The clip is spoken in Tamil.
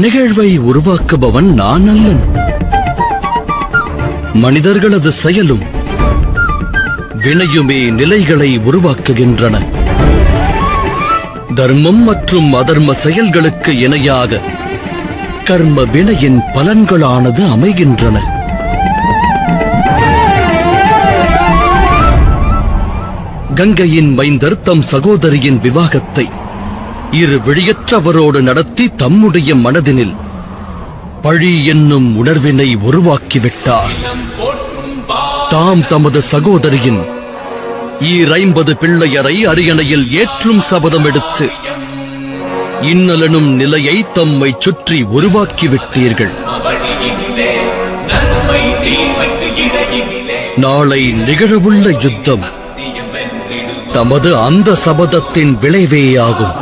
நிகழ்வை உருவாக்குபவன் நான் அல்லன். மனிதர்களது செயலும் வினையுமே நிலைகளை உருவாக்குகின்றன. தர்மம் மற்றும் அதர்ம செயல்களுக்கு இணையாக கர்ம வினையின் பலன்களானது அமைகின்றன. கங்கையின் மைந்தர் தம் சகோதரியின் விவாகத்தை இரு விழியற்றவரோடு நடத்தி தம்முடைய மனதினில் பழி என்னும் உணர்வினை உருவாக்கிவிட்டார். தாம் தமது சகோதரியின் 50 பிள்ளையரை அரியணையில் ஏற்றும் சபதம் எடுத்து இன்னலனும் நிலையை தம்மை சுற்றி உருவாக்கிவிட்டீர்கள். நாளை நிகழவுள்ள யுத்தம் தமது அந்த சபதத்தின் விளைவேயாகும்.